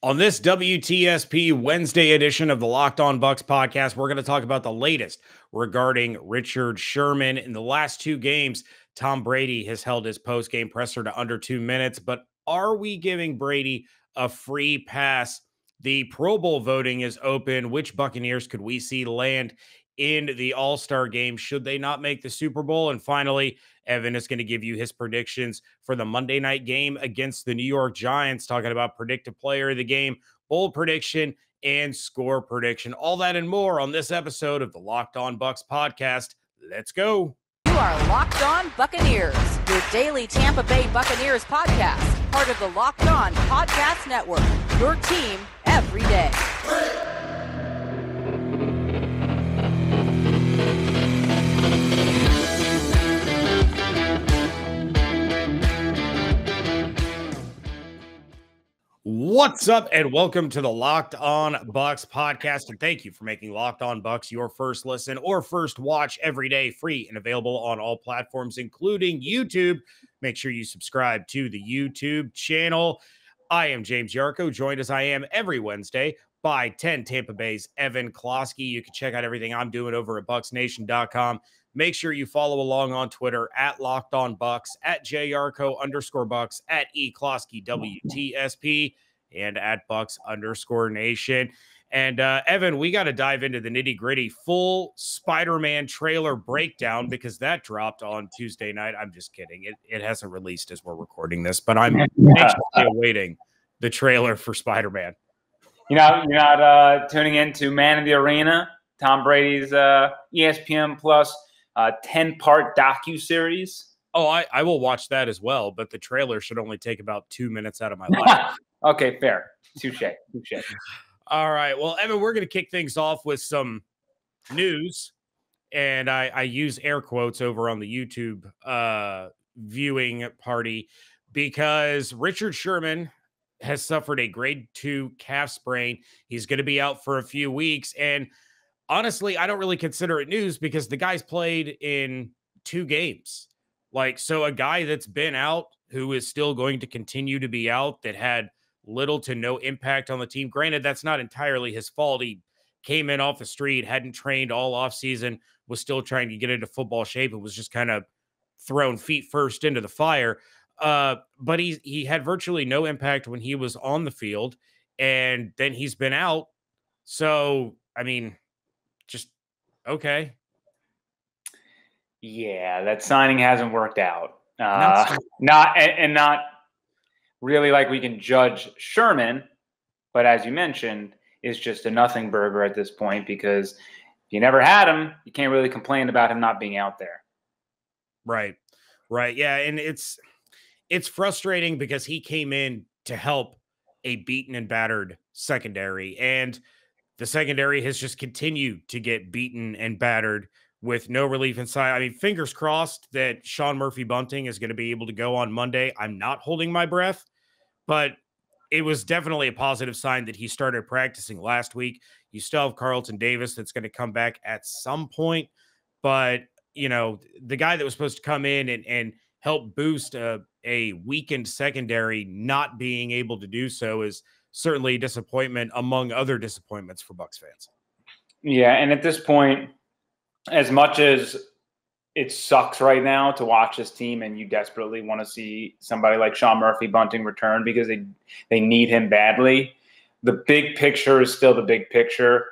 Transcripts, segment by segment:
On this WTSP Wednesday edition of the Locked On Bucs podcast, we're going to talk about the latest regarding Richard Sherman. In the last two games, Tom Brady has held his post-game presser to under 2 minutes, but are we giving Brady a free pass? The Pro Bowl voting is open. Which Buccaneers could we see land in the All-Star game should they not make the Super Bowl? And finally, Evan is going to give you his predictions for the Monday night game against the New York Giants, talking about predictive player of the game, bold prediction, and score prediction. All that and more on this episode of the Locked On Bucs podcast. Let's go. You are Locked On Buccaneers, your daily Tampa Bay Buccaneers podcast, part of the Locked On Podcast Network, your team every day. What's up, and welcome to the Locked On Bucs podcast, and thank you for making Locked On Bucs your first listen or first watch every day, free and available on all platforms, including YouTube. Make sure you subscribe to the YouTube channel. I am James Yarko, joined as I am every Wednesday by 10 Tampa Bay's Evan Klosky. You can check out everything I'm doing over at BucsNation.com. Make sure you follow along on Twitter at Locked On Bucs, at JYarko_Bucs, at EKloskyWTSP, and at Bucs_Nation. And Evan, we got to dive into the nitty gritty full Spider-Man trailer breakdown because that dropped on Tuesday night. I'm just kidding. It hasn't released as we're recording this, but I'm anxiously awaiting the trailer for Spider-Man. You're not tuning into Man in the Arena, Tom Brady's ESPN Plus 10-part docuseries. Oh, I will watch that as well, but the trailer should only take about 2 minutes out of my life. Okay, fair. Touche. All right. Well, Evan, we're going to kick things off with some news, and I use air quotes over on the YouTube viewing party because Richard Sherman has suffered a grade 2 calf sprain. He's going to be out for a few weeks, and honestly, I don't really consider it news because the guy's played in 2 games. So a guy that's been out, who is still going to continue to be out, that had little to no impact on the team. Granted, that's not entirely his fault. He came in off the street, hadn't trained all offseason, was still trying to get into football shape. It was just kind of thrown feet first into the fire. But he had virtually no impact when he was on the field, and then he's been out. So, I mean, just okay. Yeah, that signing hasn't worked out. Not really like we can judge Sherman, but as you mentioned, it's just a nothing burger at this point because if you never had him, you can't really complain about him not being out there. Right. Yeah, and it's frustrating because he came in to help a beaten and battered secondary, and the secondary has just continued to get beaten and battered with no relief inside. I mean, fingers crossed that Sean Murphy-Bunting is going to be able to go on Monday. I'm not holding my breath, but it was definitely a positive sign that he started practicing last week. You still have Carlton Davis that's going to come back at some point, but the guy that was supposed to come in and help boost a weakened secondary not being able to do so is certainly a disappointment among other disappointments for Bucs fans. Yeah, and at this point, as much as it sucks right now to watch this team and you desperately want to see somebody like Sean Murphy-Bunting return because they need him badly, the big picture is still the big picture.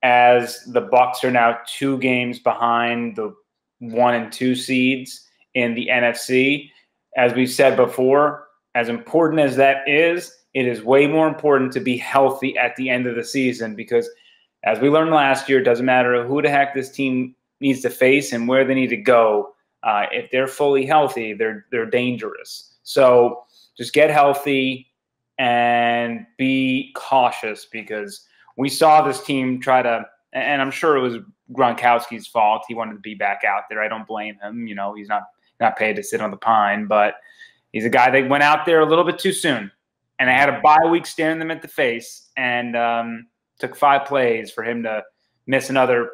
As the Bucs are now 2 games behind the 1 and 2 seeds in the NFC, as we've said before, as important as that is, it is way more important to be healthy at the end of the season because as we learned last year, it doesn't matter who the heck this team needs to face and where they need to go. If they're fully healthy, they're dangerous. So just get healthy and be cautious because we saw this team try to, and I'm sure it was Gronkowski's fault. He wanted to be back out there. I don't blame him. He's not paid to sit on the pine, but he's a guy that went out there a little bit too soon. And I had a bye week staring them at the face and took 5 plays for him to miss another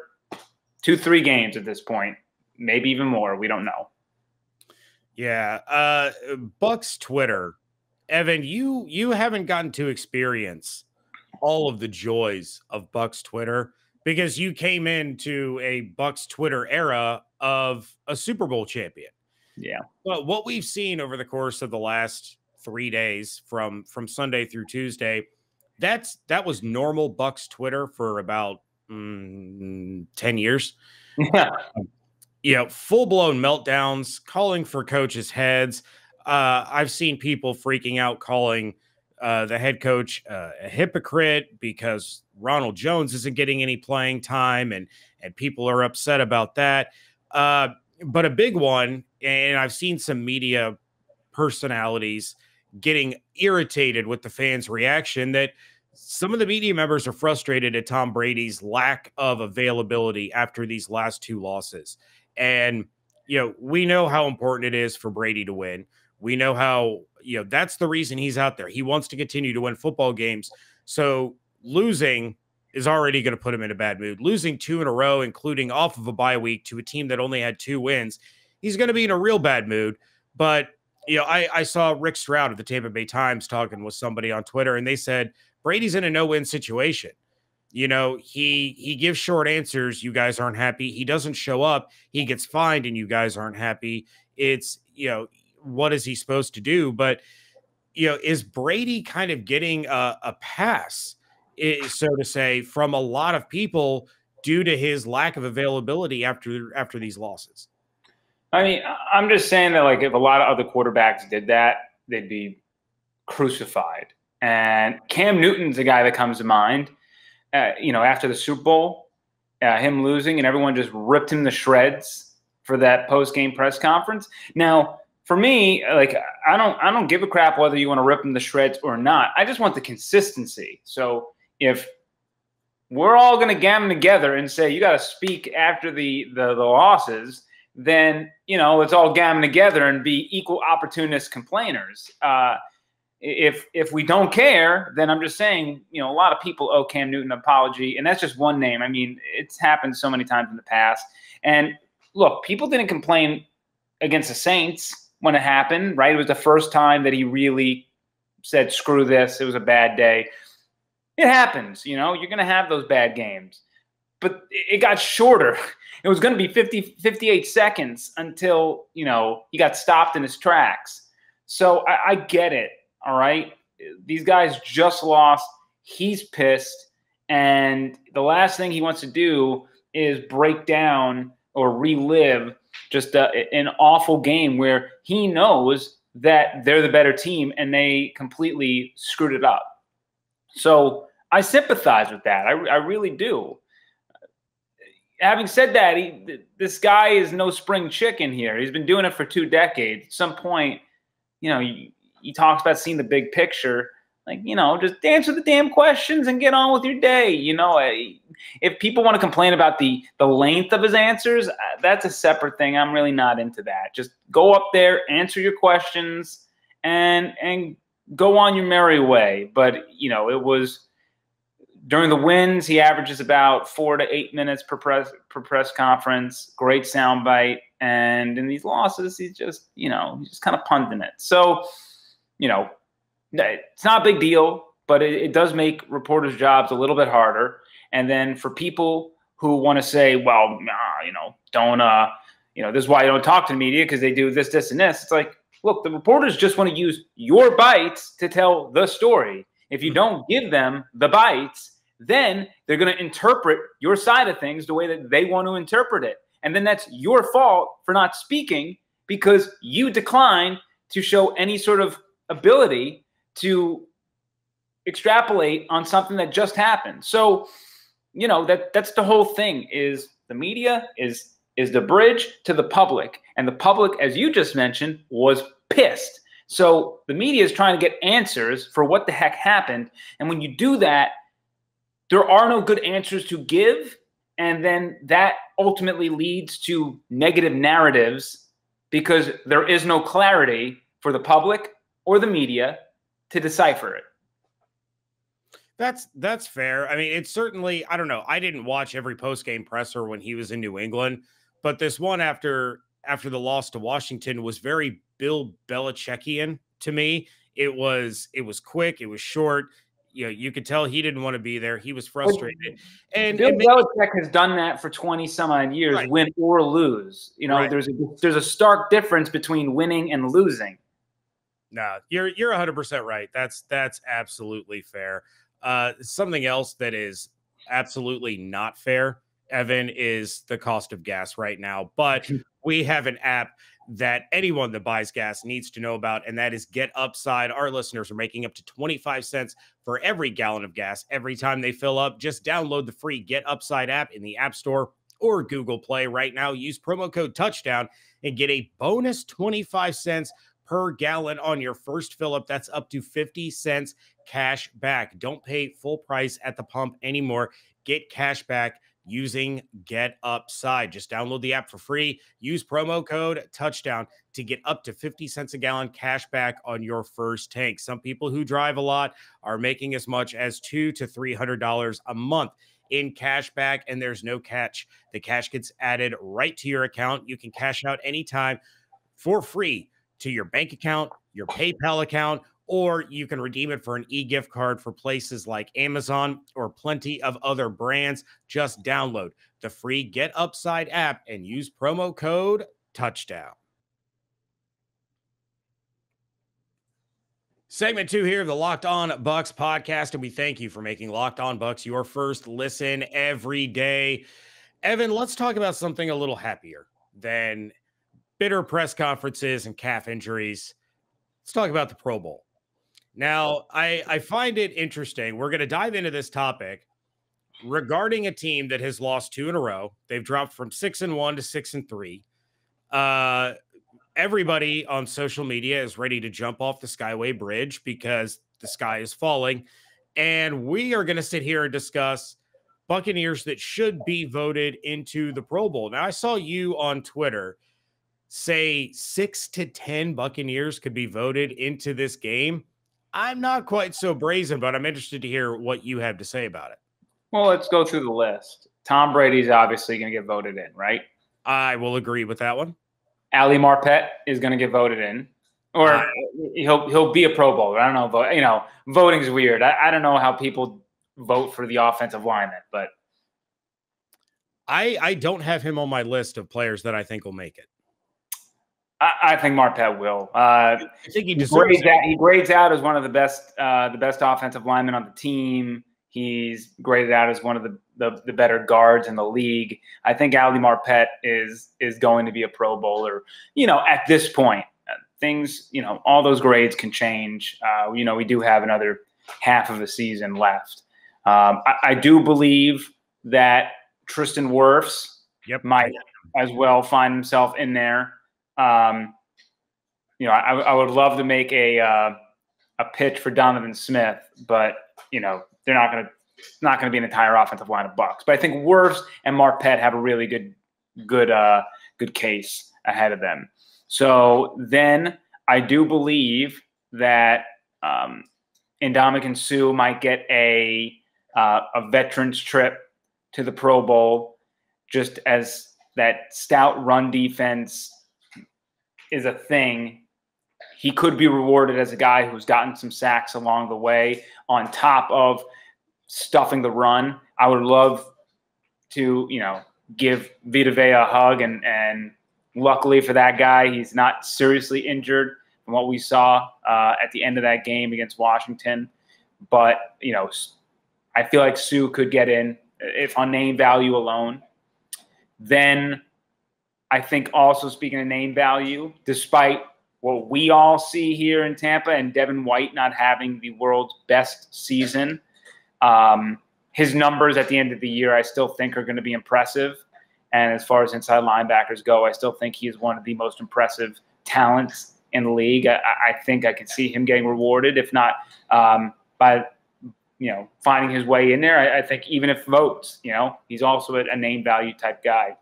2-3 games at this point, maybe even more. We don't know. Yeah. Bucs Twitter Evan, you haven't gotten to experience all of the joys of Bucks Twitter because you came into a Bucks Twitter era of a Super Bowl champion. Yeah. But what we've seen over the course of the last 3 days from Sunday through Tuesday, that was normal Bucks Twitter for about 10 years. Yeah. Full-blown meltdowns, calling for coaches' heads. I've seen people freaking out, calling the head coach a hypocrite because Ronald Jones isn't getting any playing time, and people are upset about that. But a big one, and I've seen some media personalities getting irritated with the fans' reaction, that some of the media members are frustrated at Tom Brady's lack of availability after these last 2 losses. And, we know how important it is for Brady to win. We know how, that's the reason he's out there. He wants to continue to win football games. So losing is already going to put him in a bad mood. Losing 2 in a row, including off of a bye week to a team that only had 2 wins, he's going to be in a real bad mood. But, I saw Rick Stroud of the Tampa Bay Times talking with somebody on Twitter, and they said Brady's in a no-win situation. He gives short answers. You guys aren't happy. He doesn't show up. He gets fined, and you guys aren't happy. It's, what is he supposed to do? But, is Brady kind of getting a pass, so to say, from a lot of people due to his lack of availability after these losses? I mean, I'm just saying that, like, if a lot of other quarterbacks did that, they'd be crucified. And Cam Newton's a guy that comes to mind. After the Super Bowl, him losing, and everyone just ripped him to shreds for that post-game press conference. Now, for me, like, I don't give a crap whether you want to rip him to shreds or not. I just want the consistency. So if we're all going to gammon together and say you got to speak after the losses, then let's all gammon together and be equal opportunist complainers. If we don't care, then I'm just saying, a lot of people owe Cam Newton an apology, and that's just one name. I mean, it's happened so many times in the past. And look, people didn't complain against the Saints when it happened, right? It was the first time that he really said, screw this, it was a bad day. It happens, you're going to have those bad games. But it got shorter. It was going to be 58 seconds until, he got stopped in his tracks. So I get it. All right. These guys just lost. He's pissed. And the last thing he wants to do is break down or relive just an awful game where he knows that they're the better team and they completely screwed it up. So I sympathize with that. I really do. Having said that, this guy is no spring chicken here. He's been doing it for 2 decades. At some point, he talks about seeing the big picture. Like, just answer the damn questions and get on with your day. If people want to complain about the length of his answers, that's a separate thing. I'm really not into that. Just go up there, answer your questions, and go on your merry way. But, it was during the wins, he averages about 4 to 8 minutes per press conference. Great soundbite. And in these losses, he's just kind of punting it. So, it's not a big deal, but it does make reporters' jobs a little bit harder. And then for people who want to say, well, don't, this is why you don't talk to the media because they do this, and this. It's like, look, the reporters just want to use your bites to tell the story. If you don't give them the bites, then they're going to interpret your side of things the way that they want to interpret it. And then that's your fault for not speaking because you decline to show any sort of ability to extrapolate on something that just happened. So, that's the whole thing. Is the media is the bridge to the public, and the public, as you just mentioned, was pissed. So the media is trying to get answers for what the heck happened, and when you do that, there are no good answers to give, and then that ultimately leads to negative narratives because there is no clarity for the public or the media to decipher it. That's fair. I mean, it's certainly, I don't know. I didn't watch every post-game presser when he was in New England, but this one after the loss to Washington was very Bill Belichickian to me, It was quick. It was short. You know, you could tell he didn't want to be there. He was frustrated. And Bill Belichick has done that for 20 some odd years, right. win or lose. You know, right. there's a stark difference between winning and losing. No, you're 100% right. That's absolutely fair. Something else that is absolutely not fair, Evan, is the cost of gas right now. But we have an app that anyone that buys gas needs to know about, and that is Get Upside. Our listeners are making up to 25 cents for every gallon of gas every time they fill up. Just download the free Get Upside app in the App Store or Google Play right now. Use promo code Touchdown and get a bonus 25 cents per gallon on your first fill up. That's up to 50 cents cash back. Don't pay full price at the pump anymore. Get cash back using Get Upside. Just download the app for free. Use promo code Touchdown to get up to 50 cents a gallon cash back on your first tank. Some people who drive a lot are making as much as $200 to $300 a month in cash back, and there's no catch. The cash gets added right to your account. You can cash out anytime for free to your bank account, your PayPal account, or you can redeem it for an e-gift card for places like Amazon or plenty of other brands. Just download the free Get Upside app and use promo code Touchdown. Segment 2 here of the Locked On Bucks podcast, and we thank you for making Locked On Bucks your first listen every day. Evan, let's talk about something a little happier than bitter press conferences and calf injuries. Let's talk about the Pro Bowl. Now, I find it interesting. We're going to dive into this topic regarding a team that has lost 2 in a row. They've dropped from 6-1 to 6-3. Everybody on social media is ready to jump off the Skyway Bridge because the sky is falling. And we are going to sit here and discuss Buccaneers that should be voted into the Pro Bowl. Now, I saw you on Twitter say 6 to 10 Buccaneers could be voted into this game. I'm not quite so brazen, but I'm interested to hear what you have to say about it. Well, let's go through the list. Tom Brady's obviously going to get voted in, right? I will agree with that one. Ali Marpet is going to get voted in, or he'll be a Pro Bowler. I don't know, but voting's weird. I don't know how people vote for the offensive lineman, but I don't have him on my list of players that I think will make it. I think Marpet will. I think he deserves it. He grades out as one of the best offensive linemen on the team. He's graded out as one of the better guards in the league. I think Ali Marpet is going to be a Pro Bowler. At this point, things, all those grades can change. We do have another half of the season left. I do believe that Tristan Wirfs might as well find himself in there. I would love to make a pitch for Donovan Smith, but they're not going to be an entire offensive line of Bucks. But I think Wirfs and Marpet have a really good case ahead of them. So then I do believe that Ndamukong Suh might get a veterans trip to the Pro Bowl, just as that stout run defense is a thing. He could be rewarded as a guy who's gotten some sacks along the way on top of stuffing the run. I would love to, give Vita Vea a hug, and luckily for that guy, he's not seriously injured from what we saw at the end of that game against Washington. But, I feel like Suh could get in if on name value alone. Then I think also, speaking of name value, despite what we all see here in Tampa and Devin White not having the world's best season, his numbers at the end of the year I still think are going to be impressive. And as far as inside linebackers go, I still think he is one of the most impressive talents in the league. I think I could see him getting rewarded, if not by finding his way in there. I think even if votes, he's also a name value type guy.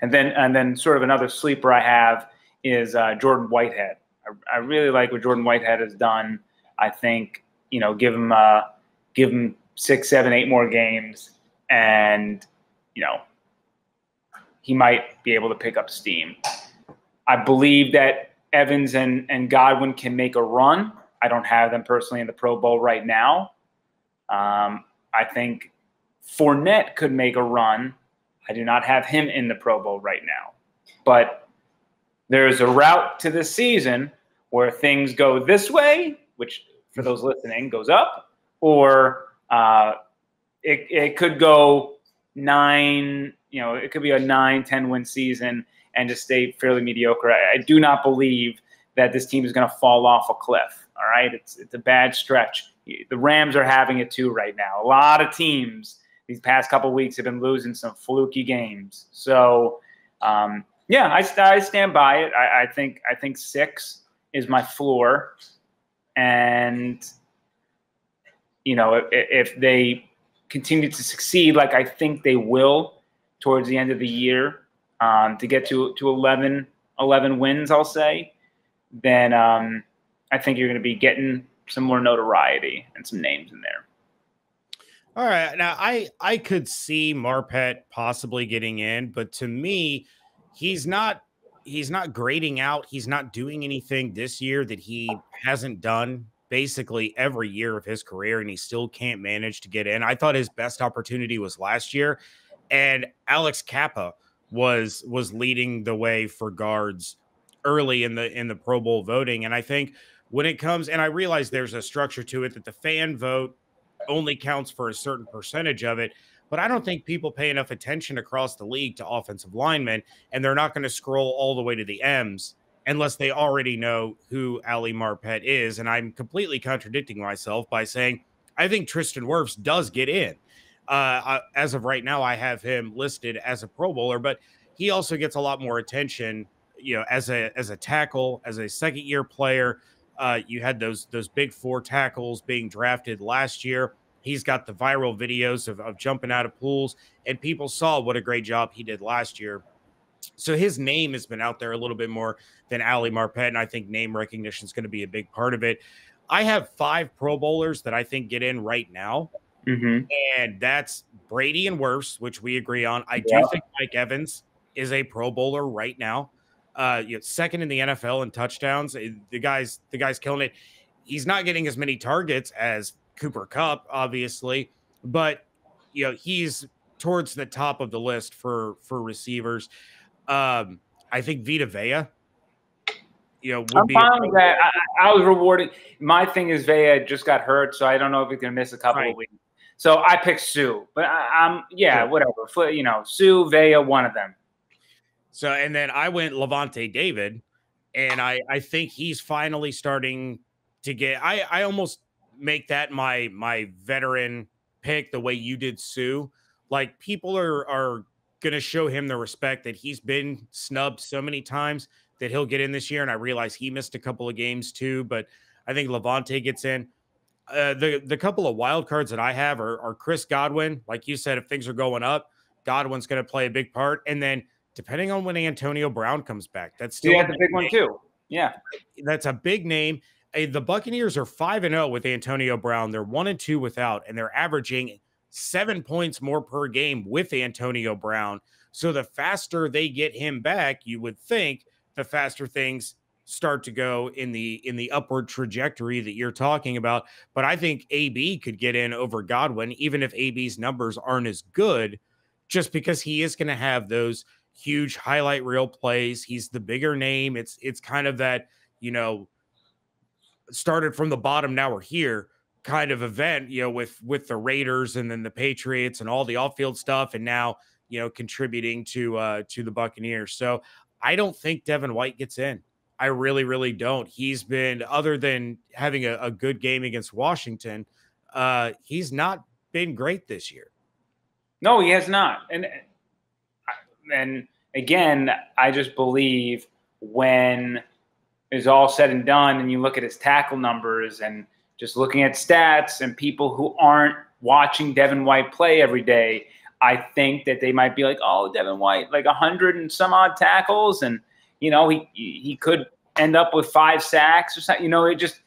And then sort of another sleeper I have is Jordan Whitehead. I really like what Jordan Whitehead has done. I think give him 6, 7, 8 more games, and he might be able to pick up steam. I believe that Evans and Godwin can make a run. I don't have them personally in the Pro Bowl right now. I think Fournette could make a run. I do not have him in the Pro Bowl right now. But there is a route to this season where things go this way, which for those listening goes up, or it could go 9, it could be a 9-10 win season and just stay fairly mediocre. I do not believe that this team is going to fall off a cliff. All right. It's a bad stretch. The Rams are having it too right now. A lot of teams these past couple of weeks have been losing some fluky games. So, I stand by it. I think 6 is my floor. And, if they continue to succeed, like I think they will towards the end of the year, to get to 11 wins, I'll say, then I think you're going to be getting some more notoriety and some names in there. All right. Now, I could see Marpet possibly getting in, but to me, he's not grading out. He's not doing anything this year that he hasn't done basically every year of his career, and he still can't manage to get in. I thought his best opportunity was last year, and Alex Kappa was leading the way for guards early in the Pro Bowl voting. And I think when it comes, and I realize there's a structure to it that the fan vote only counts for a certain percentage of it, but I don't think people pay enough attention across the league to offensive linemen, and they're not going to scroll all the way to the M's unless they already know who Ali Marpet is. And I'm completely contradicting myself by saying I think Tristan Wirfs does get in. As of right now, I have him listed as a Pro Bowler, but he also gets a lot more attention, as a tackle, as a second-year player. You had those big 4 tackles being drafted last year. He's got the viral videos of jumping out of pools, and people saw what a great job he did last year. So his name has been out there a little bit more than Ali Marpet, and I think name recognition is going to be a big part of it. I have 5 Pro Bowlers that I think get in right now, and that's Brady and Wirfs, which we agree on. I do think Mike Evans is a Pro Bowler right now. Second in the NFL in touchdowns. The guy's killing it. He's not getting as many targets as Cooper Kupp, obviously, but he's towards the top of the list for receivers. I think Vita Vea, would be fine with that. I was rewarded. My thing is Vea just got hurt, so I don't know if he's gonna miss a couple of weeks. So I picked Sue, but whatever. Sue, Vea, one of them. So, and then I went Levante David, and I think he's finally starting to get. I almost make that my veteran pick the way you did Sue. Like, people are going to show him the respect that he's been snubbed so many times that he'll get in this year. And I realize he missed a couple of games too, but I think Levante gets in. The couple of wild cards that I have are Chris Godwin. Like you said, if things are going up, Godwin's going to play a big part. And then depending on when Antonio Brown comes back, that's still a big one too. Yeah. That's a big name. The Buccaneers are 5-0 with Antonio Brown. They're 1-2 without, and they're averaging 7 points more per game with Antonio Brown. So the faster they get him back, you would think the faster things start to go in the upward trajectory that you're talking about. But I think AB could get in over Godwin, even if AB's numbers aren't as good, just because he is going to have those huge highlight reel plays. He's the bigger name. It's kind of that, started from the bottom, now we're here kind of event, with the Raiders and then the Patriots and all the off-field stuff, and now, contributing to the Buccaneers. So I don't think Devin White gets in. I really, really don't. He's been, other than having a good game against Washington, he's not been great this year. No, he has not. And again, I just believe when it's all said and done and you look at his tackle numbers and just looking at stats and people who aren't watching Devin White play every day, I think that they might be like, oh, Devin White, like 100 and some odd tackles. And, he could end up with 5 sacks or something. It just,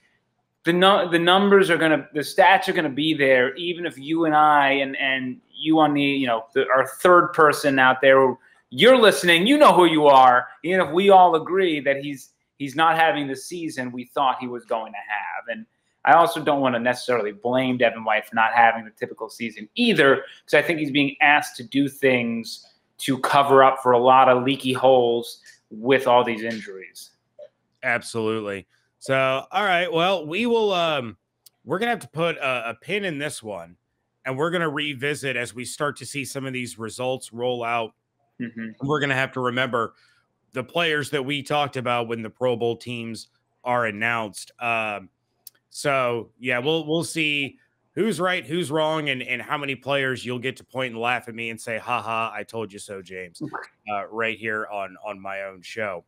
the numbers are the stats are going to be there, even if you and I and you on our third person out there, you're listening, who you are. Even if we all agree that he's he's not having the season we thought he was going to have. And I also don't want to necessarily blame Devin White for not having the typical season either, because I think he's being asked to do things to cover up for a lot of leaky holes with all these injuries. Absolutely. So, all right. Well, we will, we're going to have to put a pin in this one, and we're going to revisit as we start to see some of these results roll out. Mm-hmm. We're going to have to remember the players that we talked about when the Pro Bowl teams are announced. So yeah, we'll see who's right, who's wrong, and how many players you'll get to point and laugh at me and say, haha, I told you so, James, right here on my own show.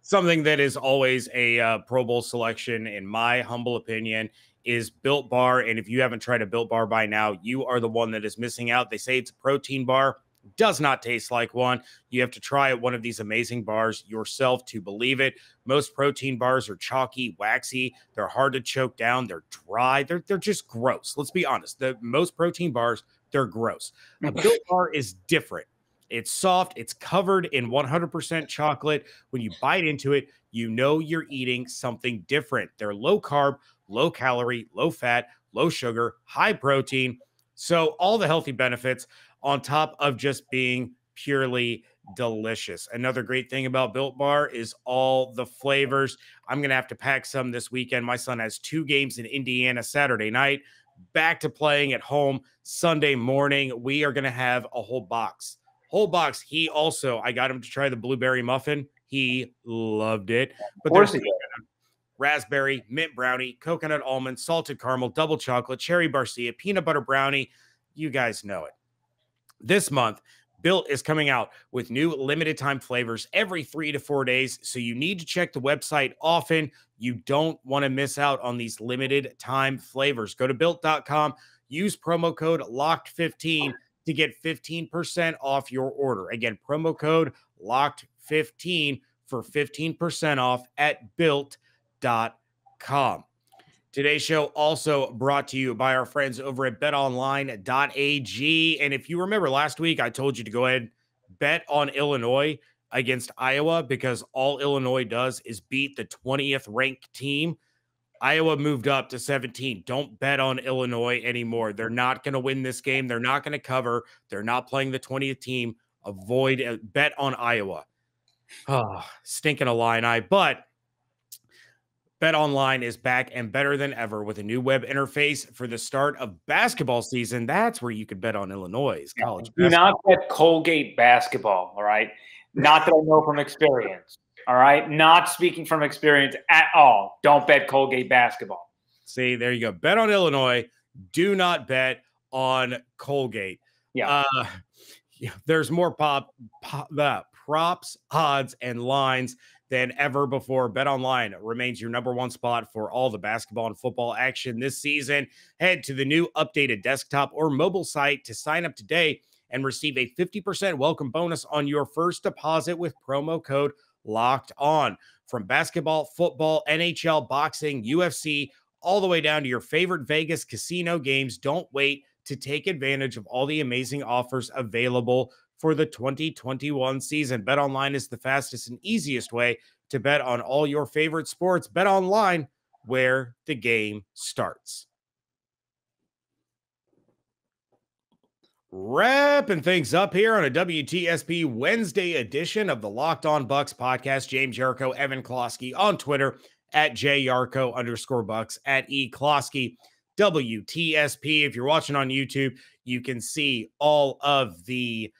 Something that is always a Pro Bowl selection, in my humble opinion, is Built Bar. And if you haven't tried a Built Bar by now, you are the one that is missing out. They say it's a protein bar. Does not taste like one. You have to try one of these amazing bars yourself to believe it. Most protein bars are chalky, waxy. They're hard to choke down. They're dry. They're just gross. Let's be honest. The most protein bars, they're gross. A Built Bar is different. It's soft. It's covered in 100% chocolate. When you bite into it, you know you're eating something different. They're low carb, low calorie, low fat, low sugar, high protein. So all the healthy benefits on top of just being purely delicious. Another great thing about Built Bar is all the flavors. I'm going to have to pack some this weekend. My son has 2 games in Indiana Saturday night, back to playing at home Sunday morning. We are going to have a whole box. I got him to try the blueberry muffin. He loved it. But there's raspberry, mint brownie, coconut almond, salted caramel, double chocolate, cherry barcia, peanut butter brownie. You guys know it. This month, Built is coming out with new limited time flavors every 3 to 4 days. So you need to check the website often. You don't want to miss out on these limited time flavors. Go to built.com, use promo code LOCKED15 to get 15% off your order. Again, promo code LOCKED15 for 15% off at built.com. Today's show also brought to you by our friends over at betonline.ag. And if you remember last week, I told you to go ahead, bet on Illinois against Iowa, because all Illinois does is beat the 20th ranked team. Iowa moved up to 17. Don't bet on Illinois anymore. They're not going to win this game. They're not going to cover. They're not playing the 20th team. Bet on Iowa. Oh, stinking Illini. But BetOnline is back and better than ever with a new web interface for the start of basketball season. That's where you could bet on Illinois college basketball. Do not bet Colgate basketball, all right? Not that I know from experience, all right? Not speaking from experience at all. Don't bet Colgate basketball. See, there you go. Bet on Illinois. Do not bet on Colgate. Yeah. There's more props, odds, and lines than ever before. BetOnline remains your number one spot for all the basketball and football action this season. Head to the new updated desktop or mobile site to sign up today and receive a 50% welcome bonus on your first deposit with promo code LOCKEDON. From basketball, football, NHL, boxing, UFC, all the way down to your favorite Vegas casino games, don't wait to take advantage of all the amazing offers available for the 2021 season. BetOnline is the fastest and easiest way to bet on all your favorite sports. BetOnline, where the game starts. Wrapping things up here on a WTSP Wednesday edition of the Locked On Bucks podcast. James Yarko, Evan Klosky on Twitter at @JYarko_Bucks, at @eKlosky. WTSP. If you're watching on YouTube, you can see all of the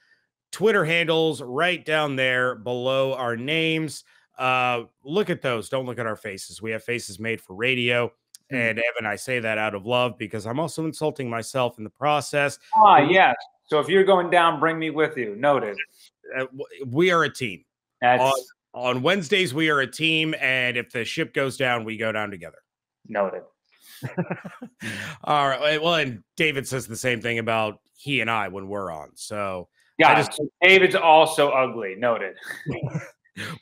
Twitter handles right down there below our names. Look at those. Don't look at our faces. We have faces made for radio. And Evan, I say that out of love because I'm also insulting myself in the process. Yes. So if you're going down, bring me with you. Noted. We are a team. On Wednesdays, we are a team. And if the ship goes down, we go down together. Noted. All right. Well, and David says the same thing about he and I when we're on. So yeah, David's also ugly. Noted.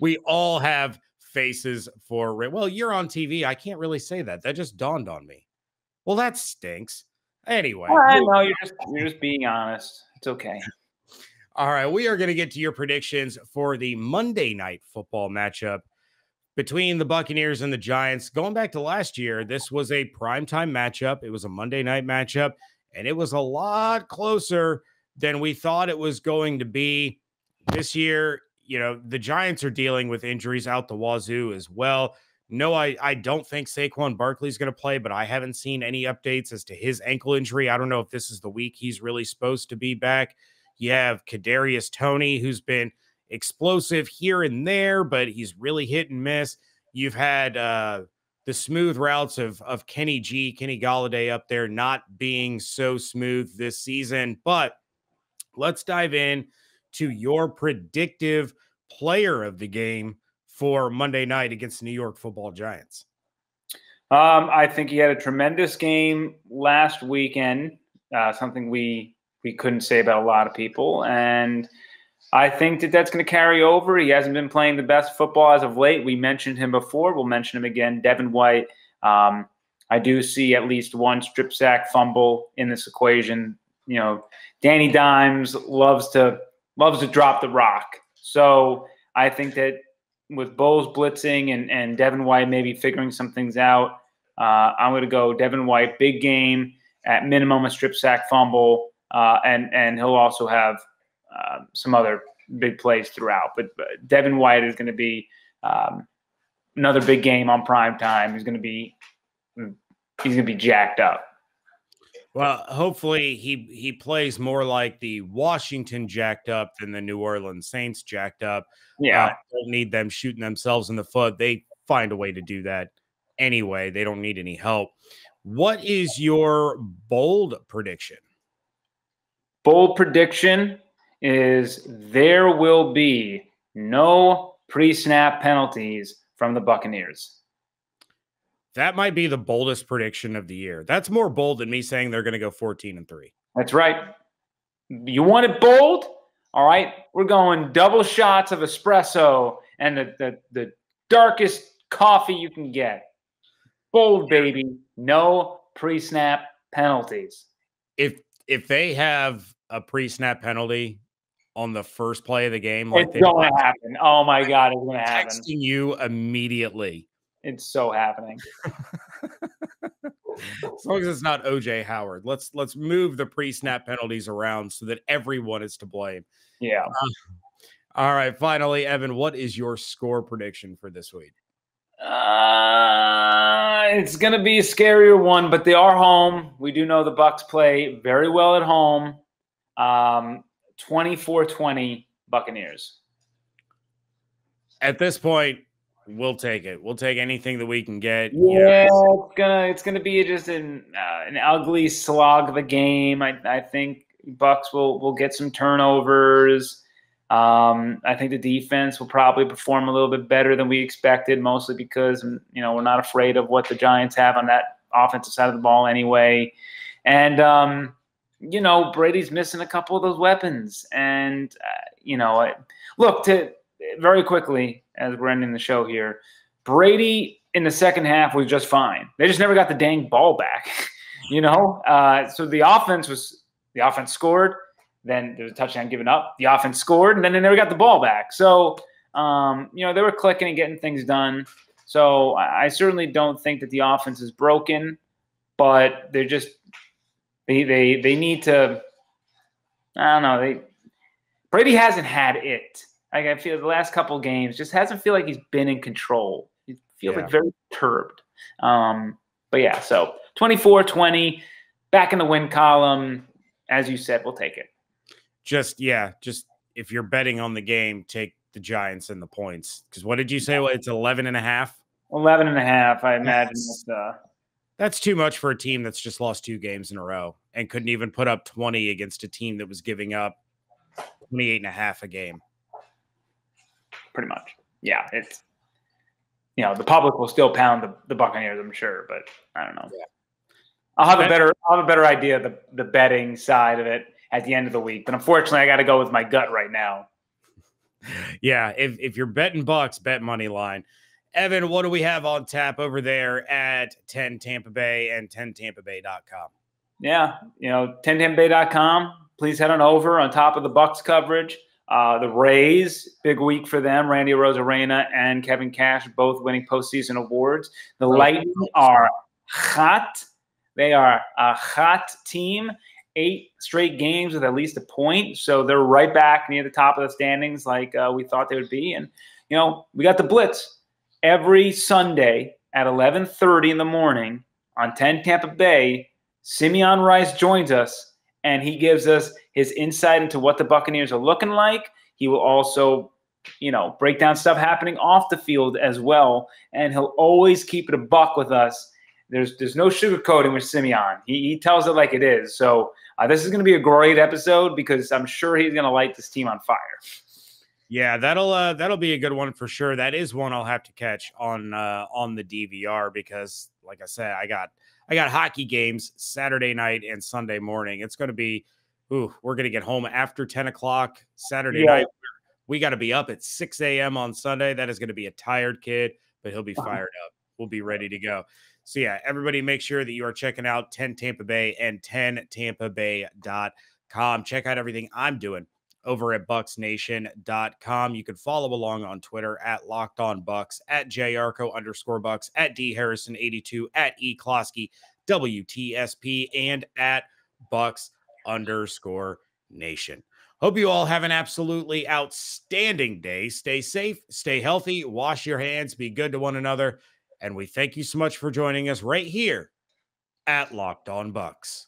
We all have faces for, well, you're on TV. I can't really say that. That just dawned on me. Well, that stinks. Anyway. No, you're just being honest. It's okay. All right. We are going to get to your predictions for the Monday night football matchup between the Buccaneers and the Giants, going back to last year, this was a primetime matchup. It was a Monday night matchup, and it was a lot closer than we thought it was going to be. This year, the Giants are dealing with injuries out the wazoo as well. No, I don't think Saquon Barkley is going to play, but I haven't seen any updates as to his ankle injury. I don't know if this is the week he's really supposed to be back. You have Kadarius Toney, who's been explosive here and there, but he's really hit and miss. You've had the smooth routes of Kenny Golladay up there not being so smooth this season. But let's dive in to your predictive player of the game for Monday night against the New York Football Giants. I think he had a tremendous game last weekend, something we couldn't say about a lot of people. And I think that's going to carry over. He hasn't been playing the best football as of late. We mentioned him before. We'll mention him again. Devin White. I do see at least one strip sack fumble in this equation. Danny Dimes loves to drop the rock. So I think that with Bowles blitzing and Devin White maybe figuring some things out, I'm going to go Devin White, big game, at minimum a strip sack fumble, and he'll also have some other big plays throughout. But Devin White is going to be another big game on prime time. He's going to be jacked up. Well, hopefully he plays more like the Washington jacked up than the New Orleans Saints jacked up. Yeah. Don't need them shooting themselves in the foot. They find a way to do that anyway. They don't need any help. What is your bold prediction? Bold prediction is there will be no pre-snap penalties from the Buccaneers. That might be the boldest prediction of the year. That's more bold than me saying they're going to go 14-3. That's right. You want it bold? All right. We're going double shots of espresso and the darkest coffee you can get. Bold, baby. No pre-snap penalties. If they have a pre-snap penalty on the first play of the game, like it's going to happen. Oh my God, it's going to happen. Texting you immediately. It's so happening. As long as it's not OJ Howard, let's move the pre-snap penalties around so that everyone is to blame. Yeah. All right. Finally, Evan, what is your score prediction for this week? It's going to be a scarier one, but they are home. We do know the Bucs play very well at home. 24-20 Buccaneers. At this point, we'll take it. We'll take anything that we can get. Yeah, it's gonna be just an ugly slog of a game. I think Bucs will get some turnovers. I think the defense will probably perform a little bit better than we expected, mostly because we're not afraid of what the Giants have on that offensive side of the ball anyway. And Brady's missing a couple of those weapons. And look, to very quickly as we're ending the show here, Brady in the second half was just fine. They just never got the dang ball back. So the offense scored. Then there was a touchdown given up. The offense scored, and then they never got the ball back. So, they were clicking and getting things done. So I certainly don't think that the offense is broken, but they're just they need to. I don't know. Brady hasn't had it. I feel the last couple of games just hasn't feel like he's been in control. He feels like very perturbed. But yeah, so 24-20, back in the win column. As you said, we'll take it. Just if you're betting on the game, take the Giants and the points. Because what did you say? Well, it's 11.5? 11.5, I imagine. That's too much for a team that's just lost 2 games in a row and couldn't even put up 20 against a team that was giving up 28.5 a game. Pretty much. Yeah, it's the public will still pound the Buccaneers, I'm sure, but I don't know. Yeah. I'll have a better idea of the betting side of it at the end of the week. But unfortunately, I got to go with my gut right now. Yeah, if you're betting Bucks, bet money line. Evan, what do we have on tap over there at 10 Tampa Bay and 10tampabay.com? Yeah, 10tampabay.com. Please head on over on top of the Bucks coverage. The Rays, big week for them. Randy Arozarena and Kevin Cash both winning postseason awards. The Lightning are hot. They are a hot team. 8 straight games with at least a point. So they're right back near the top of the standings like we thought they would be. And, we got the Blitz every Sunday at 11:30 in the morning on 10 Tampa Bay. Simeon Rice joins us, and he gives us his insight into what the Buccaneers are looking like. He will also, break down stuff happening off the field as well. And he'll always keep it a buck with us. There's no sugarcoating with Simeon. He tells it like it is. So this is going to be a great episode because I'm sure he's going to light this team on fire. Yeah, that'll be a good one for sure. That is one I'll have to catch on the DVR because, like I said, I got hockey games Saturday night and Sunday morning. It's going to be, we're going to get home after 10 o'clock Saturday night. We got to be up at 6 a.m. on Sunday. That is going to be a tired kid, but he'll be fired up. We'll be ready to go. So, yeah, everybody make sure that you are checking out 10 Tampa Bay and 10tampabay.com. Check out everything I'm doing over at bucksnation.com. You can follow along on Twitter at LockedOnBucks, at JArco_Bucks, at DHarrison82, at eCloskey, WTSP, and at Bucks_Nation. Hope you all have an absolutely outstanding day. Stay safe, stay healthy, wash your hands, be good to one another. And we thank you so much for joining us right here at Locked On Bucks.